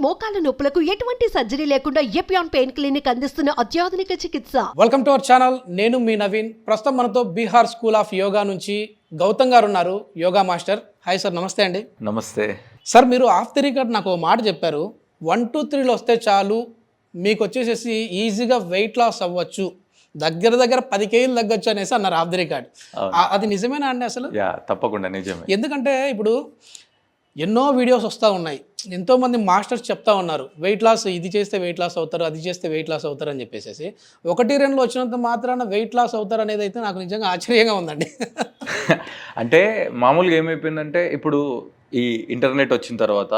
మోకాల నొప్పులకు ఎటువంటి సర్జరీ లేకుండా ఎపియాన్ పెయిన్ క్లినిక్ అందిస్తున్న అత్యాధునిక చికిత్స. Welcome to our channel. నేను మీ నవీన్. ప్రస్తుతం మనతో బీహార్ స్కూల్ ఆఫ్ యోగా నుంచి గౌతమ్ గారు ఉన్నారు, యోగా మాస్టర్. హాయ్ సార్, నమస్తే అండి. నమస్తే సార్, మీరు ఆఫ్ ది రికార్డ్ నాకు ఒక మాట చెప్పారు, 1 2 3 వస్తే చాలు మీకు వచ్చేసేసి ఈజీగా వెయిట్ లాస్ అవ్వచ్చు, దగ్గర 10 కేజీలు తగ్గొచ్చు అనేసి అన్నారు ఆఫ్ ది రికార్డ్. అది నిజమేనా అండి అసలు? తప్పకుండా నిజమే. ఎందుకంటే ఇప్పుడు ఎన్నో వీడియోస్ వస్తూ ఉన్నాయి, ఎంతోమంది మాస్టర్స్ చెప్తా ఉన్నారు వెయిట్ లాస్, ఇది చేస్తే వెయిట్ లాస్ అవుతారు, అది చేస్తే వెయిట్ లాస్ అవుతారు అని చెప్పేసి. 1 2 వచ్చినంత మాత్రాన వెయిట్ లాస్ అవుతారు అనేది అయితే నాకు నిజంగా ఆశ్చర్యంగా ఉందండి. అంటే మామూలుగా ఏమైపోయిందంటే ఇప్పుడు ఈ ఇంటర్నెట్ వచ్చిన తర్వాత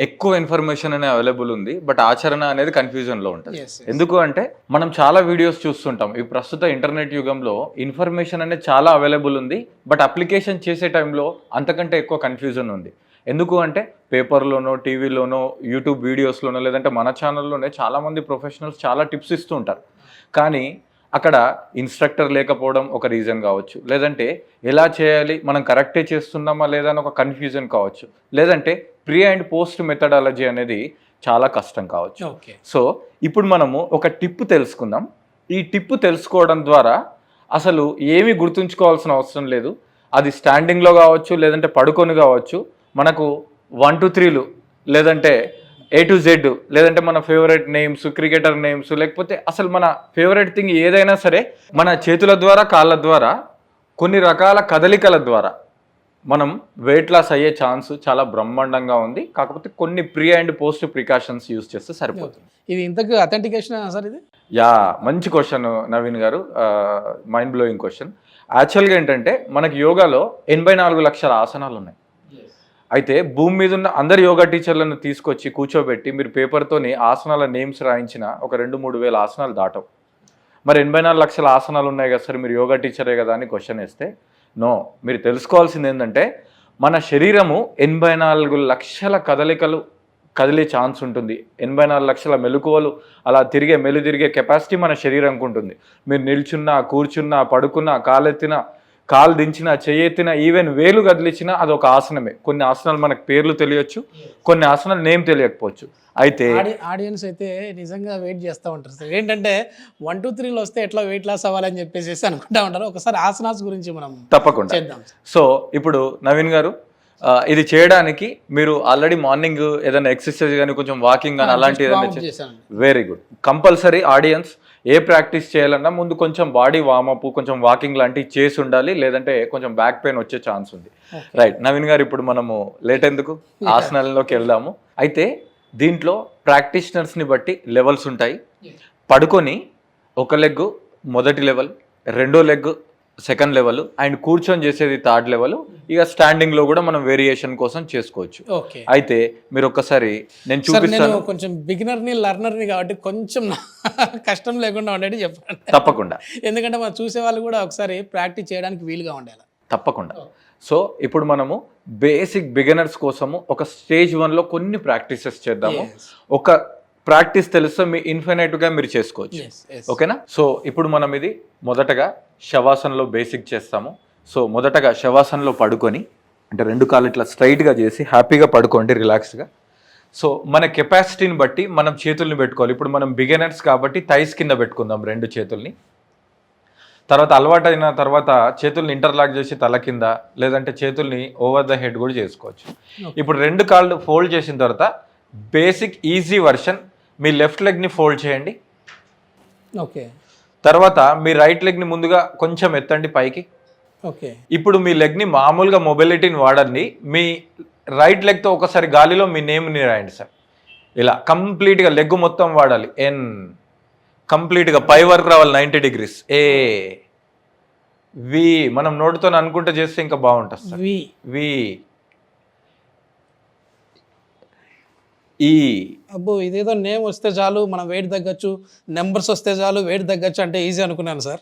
ఎక్కువ ఇన్ఫర్మేషన్ అనేది అవైలబుల్ ఉంది, బట్ ఆచరణ అనేది కన్ఫ్యూజన్లో ఉంటుంది. ఎందుకు అంటే మనం చాలా వీడియోస్ చూస్తుంటాం. ఈ ప్రస్తుత ఇంటర్నెట్ యుగంలో ఇన్ఫర్మేషన్ అనేది చాలా అవైలబుల్ ఉంది, బట్ అప్లికేషన్ చేసే టైంలో అంతకంటే ఎక్కువ కన్ఫ్యూజన్ ఉంది. ఎందుకు అంటే పేపర్లోనో, టీవీలోనో, యూట్యూబ్ వీడియోస్లోనో, లేదంటే మన ఛానల్లోనే చాలామంది ప్రొఫెషనల్స్ చాలా టిప్స్ ఇస్తూ ఉంటారు. కానీ అక్కడ ఇన్స్ట్రక్టర్ లేకపోవడం ఒక రీజన్ కావచ్చు, లేదంటే ఎలా చేయాలి, మనం కరెక్టే చేస్తున్నామా లేదా అని ఒక కన్ఫ్యూజన్ కావచ్చు, లేదంటే ప్రీ అండ్ పోస్ట్ మెథడాలజీ అనేది చాలా కష్టం కావచ్చు. సో ఇప్పుడు మనము ఒక టిప్ తెలుసుకుందాం. ఈ టిప్ తెలుసుకోవడం ద్వారా అసలు ఏమీ గుర్తుంచుకోవాల్సిన అవసరం లేదు. అది స్టాండింగ్లో కావచ్చు, లేదంటే పడుకొని కావచ్చు, మనకు 1 2 3 లేదంటే A to Z, లేదంటే మన ఫేవరెట్ నేమ్స్, క్రికెటర్ నేమ్స్, లేకపోతే అసలు మన ఫేవరెట్ థింగ్ ఏదైనా సరే మన చేతుల ద్వారా, కాళ్ళ ద్వారా, కొన్ని రకాల కదలికల ద్వారా మనం వెయిట్ లాస్ అయ్యే ఛాన్స్ చాలా బ్రహ్మాండంగా ఉంది. కాకపోతే కొన్ని pre and post precautions use చేస్తే సరిపోతుంది. ఇది ఇంతకు అథెంటికేషన్ సార్ ఇది? మంచి క్వశ్చన్ నవీన్ గారు, మైండ్ బ్లోయింగ్ క్వశ్చన్. యాక్చువల్గా ఏంటంటే మనకి యోగాలో 84 లక్షల ఆసనాలు ఉన్నాయి. అయితే భూమి మీద ఉన్న అందరు యోగా టీచర్లను తీసుకొచ్చి కూర్చోబెట్టి మీరు పేపర్తోని ఆసనాల నేమ్స్ రాయించిన ఒక 2-3 వేల ఆసనాలు దాటవు. మరి 84 లక్షల ఆసనాలు ఉన్నాయి కదా సార్, మీరు యోగా టీచరే కదా అని క్వశ్చన్ వేస్తే, నో, మీరు తెలుసుకోవాల్సింది ఏంటంటే మన శరీరము 84 లక్షల కదిలే ఛాన్స్ ఉంటుంది. 84 లక్షల మెలకువలు అలా తిరిగే కెపాసిటీ మన శరీరంకి ఉంటుంది. మీరు నిల్చున్నా, కూర్చున్నా, పడుకున్నా, కాలు దించినా, చెయ్యెత్తినా, ఈవెన్ వేలు కదిలిచ్చినా అది ఒక ఆసనమే. కొన్ని ఆసనాలు మనకు పేర్లు తెలియచ్చు, కొన్ని ఆసనాలు నేమ్ తెలియకపోవచ్చు. అయితే ఆడియన్స్ అయితే నిజంగా వెయిట్ చేస్తూ ఉంటారు సార్, ఏంటంటే 1 2 3 వస్తే ఎట్లా వెయిట్ లాస్ అవ్వాలని చెప్పేసి అనుకుంటా ఉంటారు. ఒకసారి ఆసనాస్ గురించి మనం తప్పకుండా చేద్దాం. సో ఇప్పుడు నవీన్ గారు, ఇది చేయడానికి మీరు ఆల్రెడీ మార్నింగ్ ఏదైనా ఎక్సర్సైజ్ కానీ, కొంచెం వాకింగ్ కానీ అలాంటి ఏదైనా వెరీ గుడ్. కంపల్సరీ ఆడియన్స్ ఏ ప్రాక్టీస్ చేయాలన్నా ముందు కొంచెం బాడీ వార్మప్, కొంచెం వాకింగ్ లాంటివి చేసి ఉండాలి, లేదంటే కొంచెం బ్యాక్ పెయిన్ వచ్చే ఛాన్స్ ఉంది. రైట్ నవీన్ గారు, ఇప్పుడు మనము లేట్ ఎందుకు ఆసనాలలోకి వెళ్దాము. అయితే దీంట్లో ప్రాక్టీషనర్స్ని బట్టి లెవెల్స్ ఉంటాయి. పడుకొని ఒక లెగ్ మొదటి లెవెల్, రెండో లెగ్ సెకండ్ లెవెల్, అండ్ కూర్చొని చేసేది థర్డ్ లెవెల్. ఇక స్టాండింగ్ లో కూడా మనం వేరియేషన్ కోసం చేసుకోవచ్చు. అయితే మీరు ఒక్కసారి నేను చూపిస్తాను. కొంచెం బిగినర్ని లర్నర్ని కాబట్టి కొంచెం కష్టం లేకుండా ఉండేది చెప్పండి. తప్పకుండా, ఎందుకంటే మనం చూసే వాళ్ళు కూడా ఒకసారి ప్రాక్టీస్ చేయడానికి వీలుగా ఉండాలి. తప్పకుండా. సో ఇప్పుడు మనము బేసిక్ బిగినర్స్ కోసము ఒక స్టేజ్ 1లో కొన్ని ప్రాక్టీసెస్ చేద్దాము. ఒక ప్రాక్టీస్ తెలుస్తే మీ ఇన్ఫినైట్గా మీరు చేసుకోవచ్చు. ఓకేనా? సో ఇప్పుడు మనం ఇది మొదటగా శవాసనలో బేసిక్ చేస్తాము. సో మొదటగా శవాసనలో పడుకొని, అంటే 2 కాళ్ళు ఇట్లా స్ట్రైట్గా చేసి హ్యాపీగా పడుకోండి, రిలాక్స్గా. సో మన కెపాసిటీని బట్టి మనం చేతుల్ని పెట్టుకోవాలి. ఇప్పుడు మనం బిగినర్స్ కాబట్టి థైస్ కింద పెట్టుకుందాం 2 చేతుల్ని. తర్వాత అలవాటు అయిన తర్వాత చేతుల్ని ఇంటర్లాక్ చేసి తల కింద, లేదంటే చేతుల్ని ఓవర్ ద హెడ్ కూడా చేసుకోవచ్చు. ఇప్పుడు 2 కాళ్ళు ఫోల్డ్ చేసిన తర్వాత బేసిక్ ఈజీ వర్షన్, మీ లెఫ్ట్ లెగ్ని ఫోల్డ్ చేయండి. ఓకే. తర్వాత మీ రైట్ లెగ్ని ముందుగా కొంచెం ఎత్తండి పైకి. ఓకే. ఇప్పుడు మీ లెగ్ని మామూలుగా మొబిలిటీని వాడండి. మీ రైట్ లెగ్తో ఒకసారి గాలిలో మీ నేమ్ని రాయండి సార్. ఇలా కంప్లీట్గా లెగ్ మొత్తం వాడాలి. ఎన్ కంప్లీట్గా పై వరకు రావాలి, 90 degrees. ఏ వి మనం నోటితో అనుకుంటూ చేస్తే ఇంకా బాగుంటుంది సార్. వి ఈ అబ్బో, ఇదేదో నేమ్ వస్తే చాలు మనం వెయిట్ తగ్గచ్చు, నెంబర్స్ వస్తే చాలు వెయిట్ తగ్గచ్చు అంటే ఈజీ అనుకున్నాను సార్.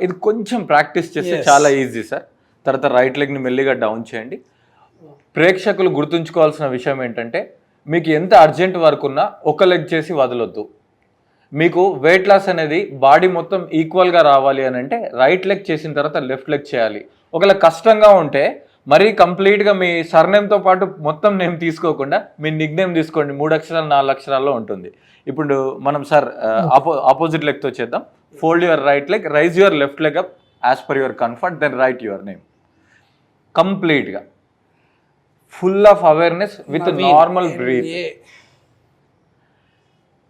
ఇది కొంచెం ప్రాక్టీస్ చేస్తే చాలా ఈజీ సార్. తర్వాత రైట్ లెగ్ని మెల్లిగా డౌన్ చేయండి. ప్రేక్షకులు గుర్తుంచుకోవాల్సిన విషయం ఏంటంటే, మీకు ఎంత అర్జెంట్ వర్క్ ఉన్నా ఒక లెగ్ చేసి వదలొద్దు. మీకు వెయిట్ లాస్ అనేది బాడీ మొత్తం ఈక్వల్గా రావాలి అని అంటే రైట్ లెగ్ చేసిన తర్వాత లెఫ్ట్ లెగ్ చేయాలి. ఒకవేళ కష్టంగా ఉంటే మరీ కంప్లీట్గా మీ సర్నేమ్తో పాటు మొత్తం నేమ్ తీసుకోకుండా మీ నిక్ నేమ్ తీసుకోండి. 3 అక్షరాలు 4 అక్షరాల్లో ఉంటుంది. ఇప్పుడు మనం సార్ ఆపోజిట్ లెగ్తో చేద్దాం. Fold your right leg, raise your left leg up as per your comfort, then write your name. కంప్లీట్గా full of awareness with normal breath.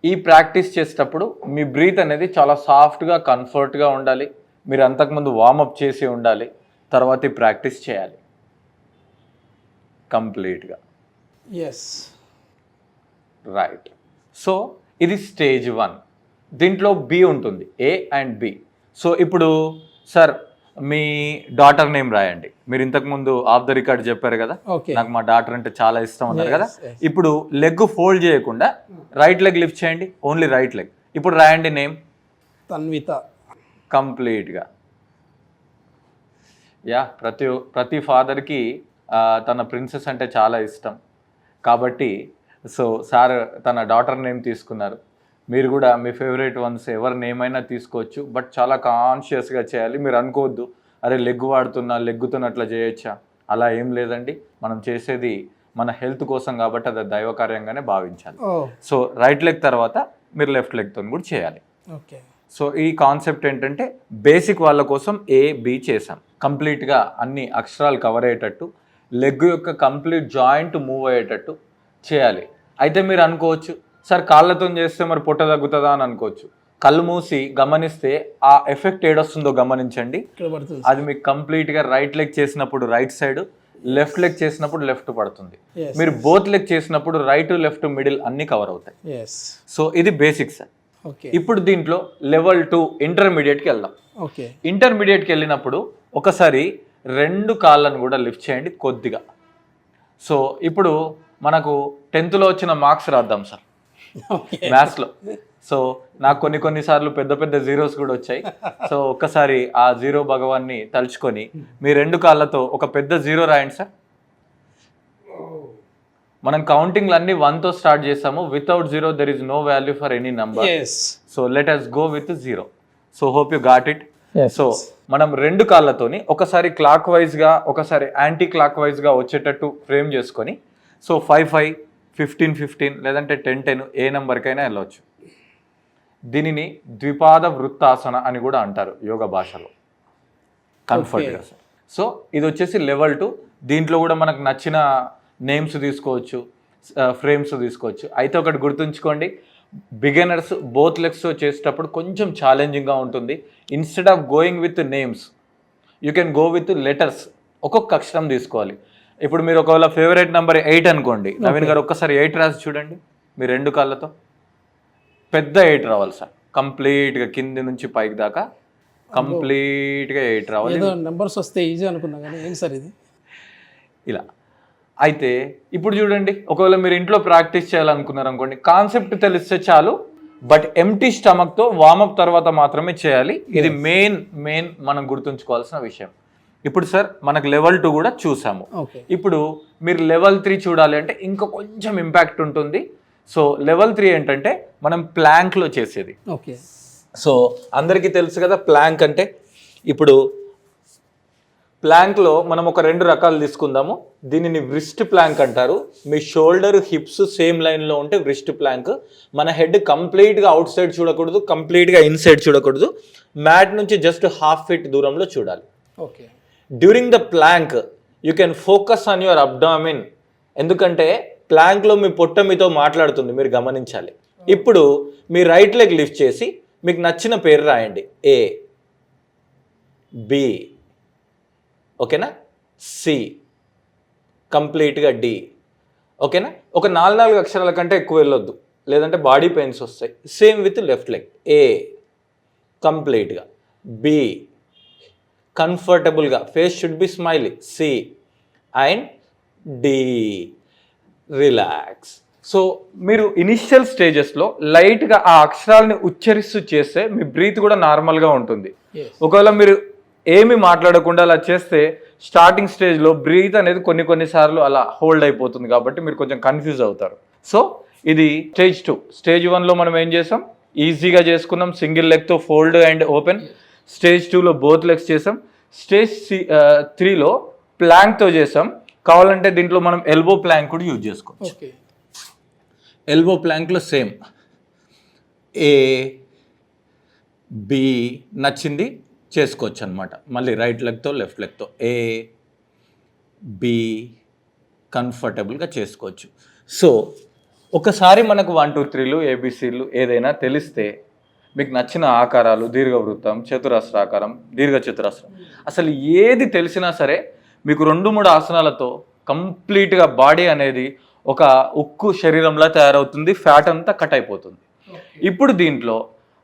ఈ ప్రాక్టీస్ చేసేటప్పుడు మీ బ్రీత్ అనేది చాలా సాఫ్ట్గా కంఫర్ట్గా ఉండాలి. మీరు అంతకుముందు వార్మప్ చేసి ఉండాలి, తర్వాత ఈ ప్రాక్టీస్ చేయాలి కంప్లీట్గా. రైట్. సో ఇది స్టేజ్ 1. దీంట్లో బి ఉంటుంది, ఏ అండ్ బి. సో ఇప్పుడు సార్ మీ డాటర్ నేమ్ రాయండి. మీరు ఇంతకుముందు ఆఫ్ ద రికార్డ్ చెప్పారు కదా, నాకు మా డాటర్ అంటే చాలా ఇష్టం అన్నారు కదా. ఇప్పుడు లెగ్ ఫోల్డ్ చేయకుండా రైట్ లెగ్ లిఫ్ట్ చేయండి, ఓన్లీ రైట్ లెగ్. ఇప్పుడు రాయండి నేమ్ తన్విత. కంప్లీట్గా. యా, ప్రతి ఫాదర్కి తన ప్రిన్సెస్ అంటే చాలా ఇష్టం కాబట్టి సో సార్ తన డాటర్ నేమ్ తీసుకున్నారు. మీరు కూడా మీ ఫేవరెట్ వన్స్ ఎవరి నేమ్ అయినా తీసుకోవచ్చు, బట్ చాలా కాన్షియస్గా చేయాలి. మీరు అనుకోవద్దు అరే లెగ్ వాడుతున్నా లెగ్గుతున్నట్లా చేయొచ్చా, అలా ఏం లేదండి. మనం చేసేది మన హెల్త్ కోసం కాబట్టి అది దైవకార్యంగానే భావించాలి. సో రైట్ లెగ్ తర్వాత మీరు లెఫ్ట్ లెగ్తో కూడా చేయాలి. ఓకే. సో ఈ కాన్సెప్ట్ ఏంటంటే బేసిక్ వాళ్ళ కోసం ఏ బి చేసాం. కంప్లీట్గా అన్ని అక్షరాలు కవర్ అయ్యేటట్టు, లెగ్ యొక్క కంప్లీట్ జాయింట్ మూవ్ అయ్యేటట్టు చేయాలి. అయితే మీరు అనుకోవచ్చు సార్ కాళ్ళతో చేస్తే మరి పొట్ట తగ్గుతుందా అని అనుకోవచ్చు. కళ్ళు మూసి గమనిస్తే ఆ ఎఫెక్ట్ ఏడొస్తుందో గమనించండి. అది మీకు కంప్లీట్గా రైట్ లెగ్ చేసినప్పుడు రైట్ సైడ్, లెఫ్ట్ లెగ్ చేసినప్పుడు లెఫ్ట్ పడుతుంది. మీరు బోత్ లెగ్ చేసినప్పుడు రైట్ లెఫ్ట్ మిడిల్ అన్ని కవర్ అవుతాయి. సో ఇది బేసిక్స్. ఇప్పుడు దీంట్లో లెవెల్ 2 ఇంటర్మీడియట్కి వెళ్దాం. ఇంటర్మీడియట్కి వెళ్ళినప్పుడు ఒకసారి 2 కాళ్ళను కూడా లిఫ్ట్ చేయండి కొద్దిగా. సో ఇప్పుడు మనకు 10th వచ్చిన మార్క్స్ రాద్దాం సార్ మ్యాథ్స్లో. సో నాకు కొన్నిసార్లు పెద్ద జీరోస్ కూడా వచ్చాయి. సో ఒక్కసారి ఆ జీరో భగవాన్ని తలుచుకొని మీ 2 కాళ్ళతో ఒక పెద్ద జీరో రాయండి సార్. మనం కౌంటింగ్లు అన్ని 1తో స్టార్ట్ చేసాము. Without 0 there is no value for any number. So let us go with 0. So hope you got it. So మనం 2 కాళ్ళతోని ఒకసారి క్లాక్ వైజ్గా ఒకసారి యాంటీ క్లాక్ వైజ్గా వచ్చేటట్టు ఫ్రేమ్ చేసుకొని సో 5-5, 15-15 లేదంటే 10-10 ఏ నెంబర్కైనా వెళ్ళవచ్చు. దీనిని ద్విపాద వృత్తాసన అని కూడా అంటారు యోగా భాషలో కంఫర్ట్గా సార్. సో ఇది వచ్చేసి లెవెల్ 2. దీంట్లో కూడా మనకు నచ్చిన నేమ్స్ తీసుకోవచ్చు, ఫ్రేమ్స్ తీసుకోవచ్చు. అయితే ఒకటి గుర్తుంచుకోండి, బిగినర్స్ బోత్ లెగ్స్తో చేసేటప్పుడు కొంచెం ఛాలెంజింగ్గా ఉంటుంది. Instead of going with names you can go with letters. ఒక్కొక్క అక్షరం తీసుకోవాలి. ఇప్పుడు మీరు ఒకవేళ ఫేవరెట్ నెంబర్ 8 అనుకోండి, నవీన్ గారు ఒక్కసారి 8 రాసి చూడండి. మీ 2 కాళ్ళతో పెద్ద 8 రావాలి సార్. కంప్లీట్గా కింది నుంచి పైకి దాకా కంప్లీట్గా 8 రావాలి. నెంబర్స్ వస్తే ఈజీ అనుకున్నా కానీ ఏం సార్ ఇది ఇలా. అయితే ఇప్పుడు చూడండి, ఒకవేళ మీరు ఇంట్లో ప్రాక్టీస్ చేయాలనుకున్నారు అనుకోండి, కాన్సెప్ట్ తెలిస్తే చాలు. బట్ ఎంటీ స్టమక్తో వార్మప్ తర్వాత మాత్రమే చేయాలి. ఇది మెయిన్ మనం గుర్తుంచుకోవాల్సిన విషయం. ఇప్పుడు సార్ మనకు లెవెల్ 2 కూడా చూసాము. ఇప్పుడు మీరు లెవెల్ 3 చూడాలి అంటే ఇంకా కొంచెం ఇంపాక్ట్ ఉంటుంది. సో లెవెల్ 3 ఏంటంటే మనం ప్లాంక్లో చేసేది. సో అందరికీ తెలుసు కదా ప్లాంక్ అంటే. ఇప్పుడు ప్లాంక్లో మనం ఒక 2 రకాలు తీసుకుందాము. దీనిని వ్రిస్ట్ ప్లాంక్ అంటారు. మీ షోల్డర్ హిప్స్ సేమ్ లైన్లో ఉంటే వ్రిస్ట్ ప్లాంక్. మన హెడ్ కంప్లీట్గా అవుట్ సైడ్ చూడకూడదు, కంప్లీట్గా ఇన్సైడ్ చూడకూడదు. మ్యాట్ నుంచి జస్ట్ 1/2 feet దూరంలో చూడాలి. During the plank you can focus on your abdomen. ఎందుకంటే ప్లాంక్లో మీ పొట్ట మీతో మాట్లాడుతుంది, మీరు గమనించాలి. ఇప్పుడు మీ రైట్ లెగ్ లిఫ్ట్ చేసి మీకు నచ్చిన పేరు రాయండి. ఏ, బి, ఓకేనా, సి, కంప్లీట్గా డి, ఓకేనా. ఒక 4 అక్షరాల కంటే ఎక్కువ వెళ్ళొద్దు, లేదంటే బాడీ పెయిన్స్ వస్తాయి. Same with left leg. A కంప్లీట్గా, బి కంఫర్టబుల్గా, face should be smiley, C and D relax. So మీరు ఇనిషియల్ స్టేజెస్లో లైట్గా ఆ అక్షరాలని ఉచ్చరిస్తూ చేస్తే మీ బ్రీత్ కూడా నార్మల్గా ఉంటుంది. ఒకవేళ మీరు ఏమి మాట్లాడకుండా అలా చేస్తే స్టార్టింగ్ స్టేజ్లో బ్రీత్ అనేది కొన్నిసార్లు అలా హోల్డ్ అయిపోతుంది, కాబట్టి మీరు కొంచెం కన్ఫ్యూజ్ అవుతారు. సో ఇది స్టేజ్ 2. స్టేజ్ 1లో మనం ఏం చేసాం, ఈజీగా చేసుకున్నాం, సింగిల్ లెగ్తో ఫోల్డ్ అండ్ ఓపెన్. స్టేజ్ 2లో బోత్ లెగ్స్ చేసాం. స్టేజ్ 3లో ప్లాంక్తో చేసాం. కావాలంటే దీంట్లో మనం ఎల్బో ప్లాంక్ కూడా యూజ్ చేసుకోవచ్చు. ఓకే. ఎల్బో ప్లాంక్లో సేమ్ ఏ బి నచ్చింది చేసుకోవచ్చు అనమాట. మళ్ళీ రైట్ లెగ్తో లెఫ్ట్ లెగ్తో ఏ బి కంఫర్టబుల్గా చేసుకోవచ్చు. సో ఒకసారి మనకు 1 2 3లు ఏబిసిలు ఏదైనా తెలిస్తే మీకు నచ్చిన ఆకారాలు, దీర్ఘవృత్తం, చతురస్రాకారం, దీర్ఘచతురస్రం, అసలు ఏది తెలిసినా సరే మీకు 2-3 ఆసనాలతో కంప్లీట్గా బాడీ అనేది ఒక ఉక్కు శరీరంలా తయారవుతుంది, ఫ్యాట్ అంతా కట్ అయిపోతుంది. ఇప్పుడు దీంట్లో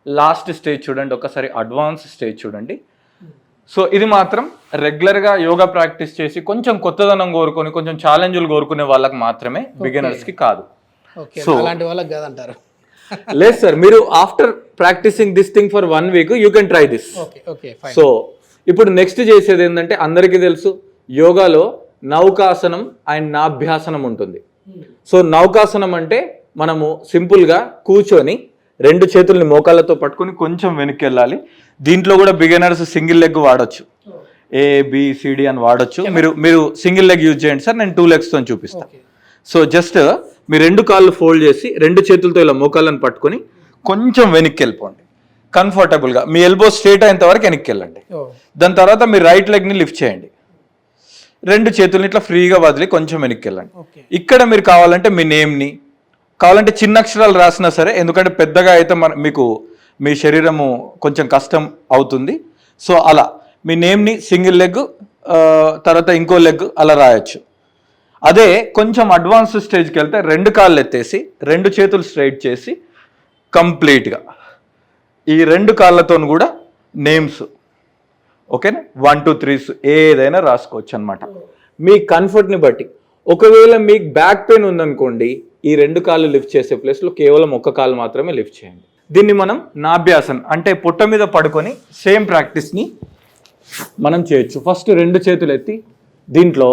లాస్ట్ స్టేజ్ చూడండి, ఒకసారి అడ్వాన్స్ స్టేజ్ చూడండి. సో ఇది మాత్రం రెగ్యులర్గా యోగా ప్రాక్టీస్ చేసి కొంచెం కొత్తదనం కోరుకొని కొంచెం ఛాలెంజ్లు కోరుకునే వాళ్ళకి మాత్రమే, బిగినర్స్కి కాదు. సో అలాంటి వాళ్ళకి కాదంటారు. లేదు సార్, మీరు after practising this thing for 1 week you can try this. So ఇప్పుడు నెక్స్ట్ చేసేది ఏంటంటే, అందరికీ తెలుసు యోగాలో నౌకాసనం అండ్ నాభ్యాసనం ఉంటుంది. సో నౌకాసనం అంటే మనము సింపుల్గా కూర్చొని 2 చేతుల్ని మోకాళ్ళతో పట్టుకొని కొంచెం వెనక్కి వెళ్ళాలి. దీంట్లో కూడా బిగినర్స్ సింగిల్ లెగ్ వాడచ్చు, ABCD అని వాడచ్చు. మీరు సింగిల్ లెగ్ యూజ్ చేయండి సార్, నేను 2 లెగ్స్తో చూపిస్తాను. సో జస్ట్ మీ 2 కాళ్ళు ఫోల్డ్ చేసి 2 చేతులతో ఇలా మోకాళ్ళని పట్టుకొని కొంచెం వెనక్కి వెళ్ళిపోండి కంఫర్టబుల్గా. మీ ఎల్బో స్ట్రేట్ అయ్యేంత వరకు వెనక్కి వెళ్ళండి. దాని తర్వాత మీ రైట్ లెగ్ని లిఫ్ట్ చేయండి, 2 చేతుల్ని ఇట్లా ఫ్రీగా వదిలి కొంచెం వెనక్కి వెళ్ళండి. ఇక్కడ మీరు కావాలంటే మీ నేమ్ని, కావాలంటే చిన్న అక్షరాలు రాసినా సరే, ఎందుకంటే పెద్దగా అయితే మీకు మీ శరీరము కొంచెం కష్టం అవుతుంది. సో అలా మీ నేమ్ని సింగిల్ లెగ్ తర్వాత ఇంకో లెగ్ అలా రాయొచ్చు. అదే కొంచెం అడ్వాన్స్ స్టేజ్కి వెళ్తే 2 కాళ్ళు ఎత్తేసి 2 చేతులు స్ట్రైట్ చేసి కంప్లీట్గా ఈ 2 కాళ్ళతో కూడా నేమ్స్, ఓకేనా, 1 2 3 ఏదైనా రాసుకోవచ్చు అనమాట మీ కంఫర్ట్ని బట్టి. ఒకవేళ మీకు బ్యాక్ పెయిన్ ఉందనుకోండి, ఈ 2 కాళ్ళు లిఫ్ట్ చేసే ప్లేస్లో కేవలం 1 కాలు మాత్రమే లిఫ్ట్ చేయండి. దీన్ని మనం నాభ్యాసన్ అంటే పొట్ట మీద పడుకొని సేమ్ ప్రాక్టీస్ని మనం చేయొచ్చు. ఫస్ట్ 2 చేతులు ఎత్తి దీంట్లో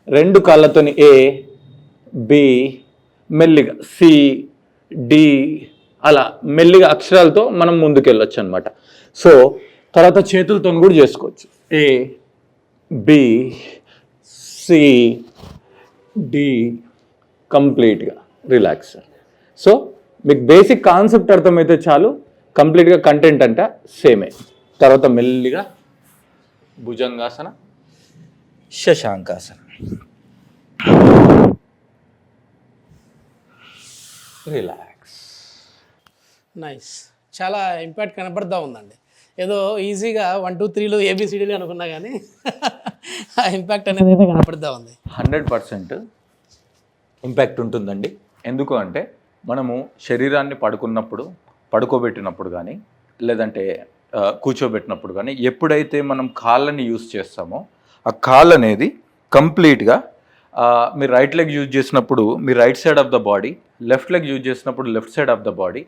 2 కాళ్ళతోని ABCD అలా మెల్లిగా అక్షరాలతో మనం ముందుకెళ్ళొచ్చు అనమాట. సో తర్వాత చేతులతో కూడా చేసుకోవచ్చు, ABCD కంప్లీట్గా రిలాక్స్. సో మీకు బేసిక్ కాన్సెప్ట్ అర్థమైతే చాలు, కంప్లీట్గా కంటెంట్ అంటే సేమే. తర్వాత మెల్లిగా భుజంగాసన, శశాంకాసన, రిలాక్స్. నైస్. చాలా ఇంపాక్ట్ కనపడతా ఉందండి. ఏదో ఈజీగా 1 2 3లు ABCDలు అనుకున్నా కానీ ఆ ఇంపాక్ట్ అనేది అయితే కనపడతా ఉంది. 100% ఇంపాక్ట్ ఉంటుందండి. ఎందుకు అంటే మనము శరీరాన్ని పడుకోబెట్టినప్పుడు కానీ లేదంటే కూర్చోబెట్టినప్పుడు కానీ ఎప్పుడైతే మనం కాళ్ళని యూజ్ చేస్తామో ఆ కాళ్ళు అనేది కంప్లీట్గా మీరు రైట్ లెగ్ యూజ్ చేసినప్పుడు మీ right side of the body, left leg use చేసినప్పుడు left side of the body,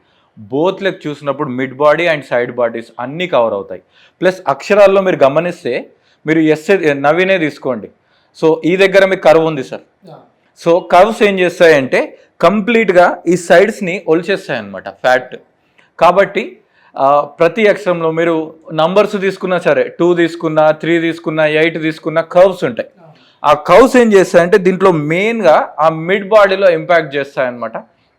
both leg చూసినప్పుడు mid body and side bodies అన్నీ కవర్ అవుతాయి. ప్లస్ అక్షరాల్లో మీరు గమనిస్తే మీరు నవీనే తీసుకోండి. సో ఈ దగ్గర మీకు కర్వ్ ఉంది సార్. సో కర్వ్స్ ఏం చేస్తాయంటే కంప్లీట్గా ఈ సైడ్స్ని ఒలిచేస్తాయి అన్నమాట ఫ్యాట్. కాబట్టి ప్రతి అక్షరంలో మీరు నంబర్స్ తీసుకున్నా సరే, 2 తీసుకున్నా, 3 తీసుకున్నా, 8 తీసుకున్నా కర్వ్స్ ఉంటాయి. ఆ కర్వ్స్ ఏం చేస్తాయంటే దీంట్లో మెయిన్గా ఆ మిడ్ బాడీలో ఇంపాక్ట్ చేస్తాయన్నమాట.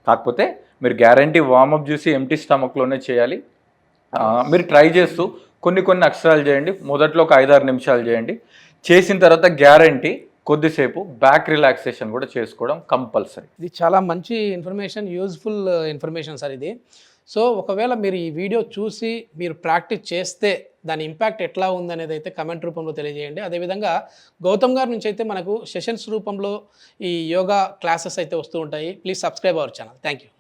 కాకపోతే మీరు గ్యారంటీ వార్మప్ చూసి ఎంటీ స్టమక్లోనే చేయాలి. మీరు ట్రై చేస్తూ కొన్ని అక్షరాలు చేయండి. మొదట్లో ఒక 5-6 నిమిషాలు చేయండి. చేసిన తర్వాత గ్యారంటీ కొద్దిసేపు బ్యాక్ రిలాక్సేషన్ కూడా చేసుకోవడం కంపల్సరీ. ఇది చాలా మంచి ఇన్ఫర్మేషన్, యూజ్ఫుల్ ఇన్ఫర్మేషన్ సార్ ఇది. సో ఒకవేళ మీరు ఈ వీడియో చూసి మీరు ప్రాక్టీస్ చేస్తే దాని ఇంపాక్ట్ ఎట్లా ఉందనేది అయితే కమెంట్ రూపంలో తెలియజేయండి. అదేవిధంగా గౌతమ్ గారి నుంచి అయితే మనకు సెషన్స్ రూపంలో ఈ యోగా క్లాసెస్ అయితే వస్తూ ఉంటాయి. Please subscribe our channel. Thank you.